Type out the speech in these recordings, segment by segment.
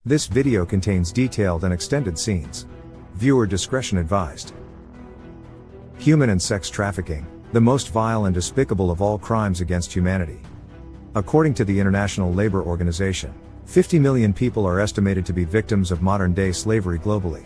This video contains detailed and extended scenes. Viewer discretion advised. Human and sex trafficking, the most vile and despicable of all crimes against humanity. According to the International Labour Organization, 50 million people are estimated to be victims of modern-day slavery globally.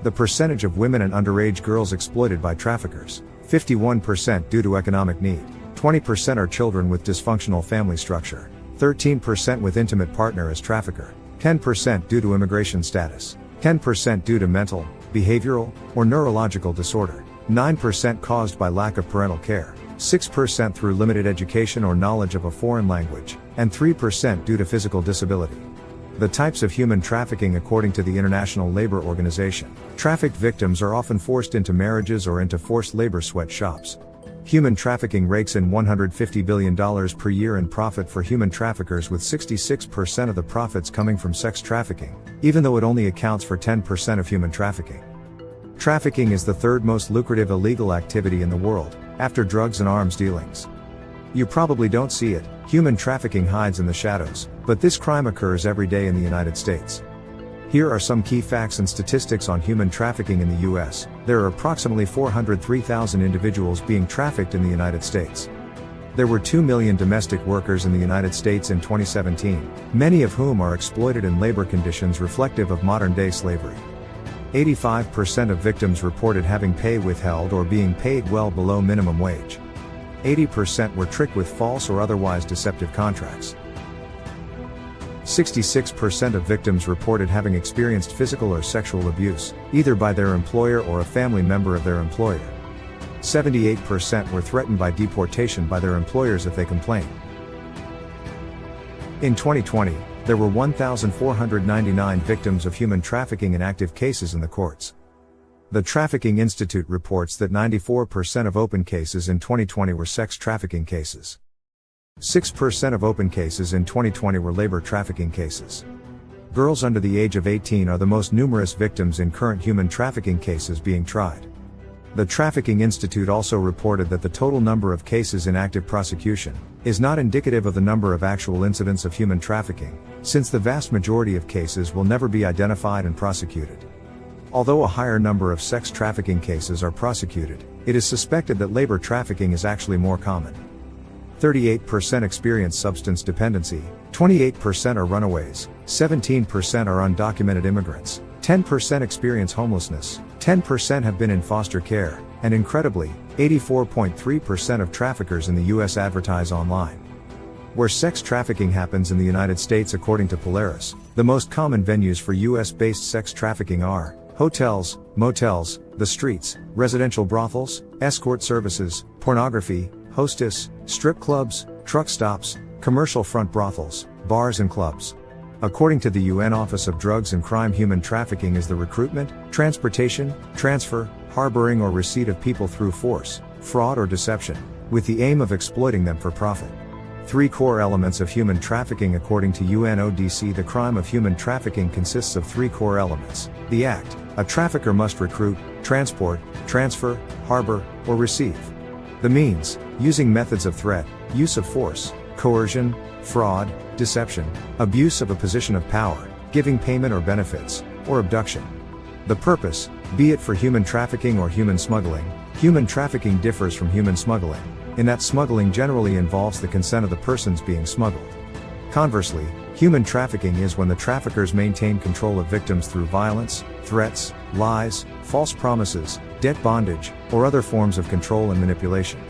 The percentage of women and underage girls exploited by traffickers, 51% due to economic need, 20% are children with dysfunctional family structure, 13% with intimate partner as trafficker, 10% due to immigration status, 10% due to mental, behavioral, or neurological disorder, 9% caused by lack of parental care, 6% through limited education or knowledge of a foreign language, and 3% due to physical disability. The types of human trafficking according to the International Labour Organization. Trafficked victims are often forced into marriages or into forced labor sweatshops. Human trafficking rakes in $150 billion per year in profit for human traffickers, with 66% of the profits coming from sex trafficking, even though it only accounts for 10% of human trafficking. Trafficking is the third most lucrative illegal activity in the world, after drugs and arms dealings. You probably don't see it, human trafficking hides in the shadows, but this crime occurs every day in the United States. Here are some key facts and statistics on human trafficking in the US. There are approximately 403,000 individuals being trafficked in the United States. There were 2 million domestic workers in the United States in 2017, many of whom are exploited in labor conditions reflective of modern-day slavery. 85% of victims reported having pay withheld or being paid well below minimum wage. 80% were tricked with false or otherwise deceptive contracts. 66% of victims reported having experienced physical or sexual abuse, either by their employer or a family member of their employer. 78% were threatened by deportation by their employers if they complained. In 2020, there were 1,499 victims of human trafficking in active cases in the courts. The Trafficking Institute reports that 94% of open cases in 2020 were sex trafficking cases. 6% of open cases in 2020 were labor trafficking cases. Girls under the age of 18 are the most numerous victims in current human trafficking cases being tried. The Trafficking Institute also reported that the total number of cases in active prosecution is not indicative of the number of actual incidents of human trafficking, since the vast majority of cases will never be identified and prosecuted. Although a higher number of sex trafficking cases are prosecuted, it is suspected that labor trafficking is actually more common. 38% experience substance dependency, 28% are runaways, 17% are undocumented immigrants, 10% experience homelessness, 10% have been in foster care, and incredibly, 84.3% of traffickers in the US advertise online. Where sex trafficking happens in the United States. According to Polaris, the most common venues for US-based sex trafficking are hotels, motels, the streets, residential brothels, escort services, pornography, hostess, strip clubs, truck stops, commercial front brothels, bars and clubs. According to the UN Office of Drugs and Crime, human trafficking is the recruitment, transportation, transfer, harboring or receipt of people through force, fraud or deception, with the aim of exploiting them for profit. 3 core elements of human trafficking. According to UNODC, the crime of human trafficking consists of 3 core elements. The act: a trafficker must recruit, transport, transfer, harbor, or receive. The means: using methods of threat, use of force, coercion, fraud, deception, abuse of a position of power, giving payment or benefits, or abduction. The purpose: be it for human trafficking or human smuggling. Human trafficking differs from human smuggling, in that smuggling generally involves the consent of the persons being smuggled. Conversely, human trafficking is when the traffickers maintain control of victims through violence, threats, lies, false promises, debt bondage, or other forms of control and manipulation.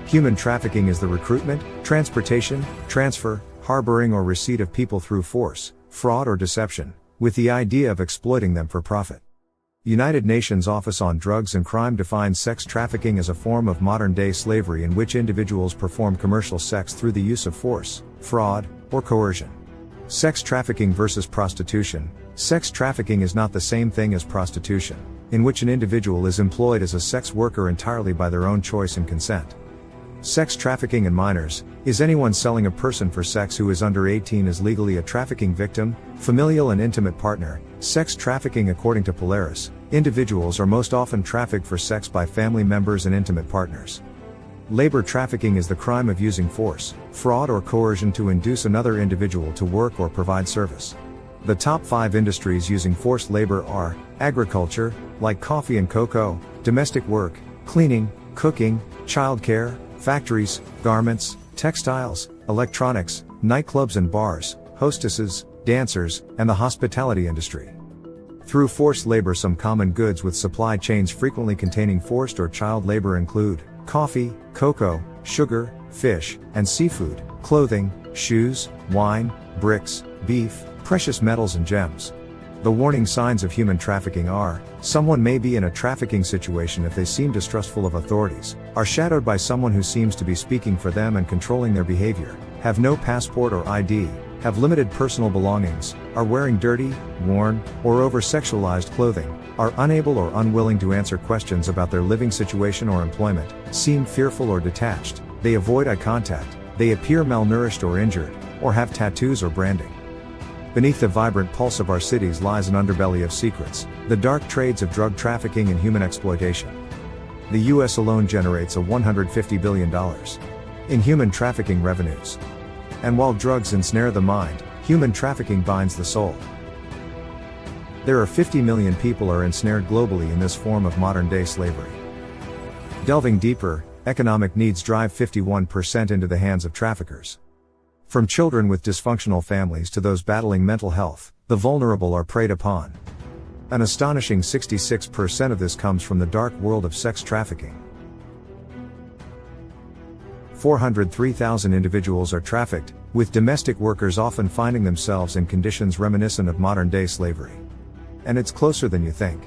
Human trafficking is the recruitment, transportation, transfer, harboring or receipt of people through force, fraud or deception, with the idea of exploiting them for profit. United Nations Office on Drugs and Crime defines sex trafficking as a form of modern-day slavery in which individuals perform commercial sex through the use of force, fraud, or coercion. Sex trafficking versus prostitution. Sex trafficking is not the same thing as prostitution, in which an individual is employed as a sex worker entirely by their own choice and consent. Sex trafficking in minors is anyone selling a person for sex who is under 18 is legally a trafficking victim, familial and intimate partner. Sex trafficking. According to Polaris, individuals are most often trafficked for sex by family members and intimate partners. Labor trafficking is the crime of using force, fraud or coercion to induce another individual to work or provide service. The top 5 industries using forced labor are agriculture, like coffee and cocoa, domestic work, cleaning, cooking, childcare, factories, garments, textiles, electronics, nightclubs and bars, hostesses, dancers, and the hospitality industry. Through forced labor, some common goods with supply chains frequently containing forced or child labor include coffee, cocoa, sugar, fish, and seafood, clothing, shoes, wine, bricks, beef, precious metals and gems. The warning signs of human trafficking are: someone may be in a trafficking situation if they seem distrustful of authorities, are shadowed by someone who seems to be speaking for them and controlling their behavior, have no passport or ID, have limited personal belongings, are wearing dirty, worn, or over-sexualized clothing, are unable or unwilling to answer questions about their living situation or employment, seem fearful or detached, they avoid eye contact, they appear malnourished or injured, or have tattoos or branding. Beneath the vibrant pulse of our cities lies an underbelly of secrets, the dark trades of drug trafficking and human exploitation. The US alone generates $150 billion in human trafficking revenues. And while drugs ensnare the mind, human trafficking binds the soul. There are 50 million people are ensnared globally in this form of modern-day slavery. Delving deeper, economic needs drive 51% into the hands of traffickers. From children with dysfunctional families to those battling mental health, the vulnerable are preyed upon. An astonishing 66% of this comes from the dark world of sex trafficking. 403,000 individuals are trafficked, with domestic workers often finding themselves in conditions reminiscent of modern-day slavery. And it's closer than you think.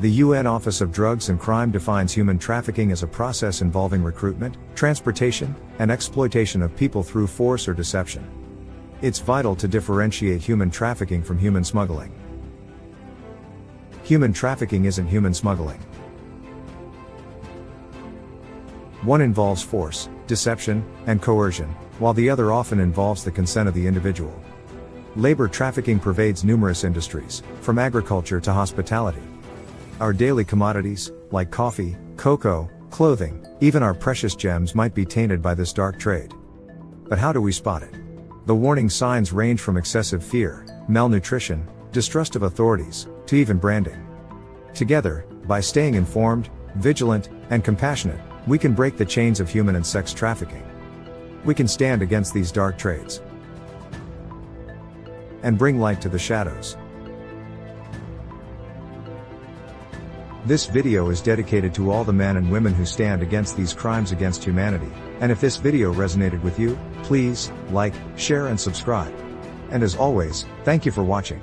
The UN Office of Drugs and Crime defines human trafficking as a process involving recruitment, transportation, and exploitation of people through force or deception. It's vital to differentiate human trafficking from human smuggling. Human trafficking isn't human smuggling. One involves force, deception, and coercion, while the other often involves the consent of the individual. Labor trafficking pervades numerous industries, from agriculture to hospitality. Our daily commodities, like coffee, cocoa, clothing, even our precious gems might be tainted by this dark trade. But how do we spot it? The warning signs range from excessive fear, malnutrition, distrust of authorities, to even branding. Together, by staying informed, vigilant, and compassionate, we can break the chains of human and sex trafficking. We can stand against these dark trades and bring light to the shadows. This video is dedicated to all the men and women who stand against these crimes against humanity, and if this video resonated with you, please like, share and subscribe. And as always, thank you for watching.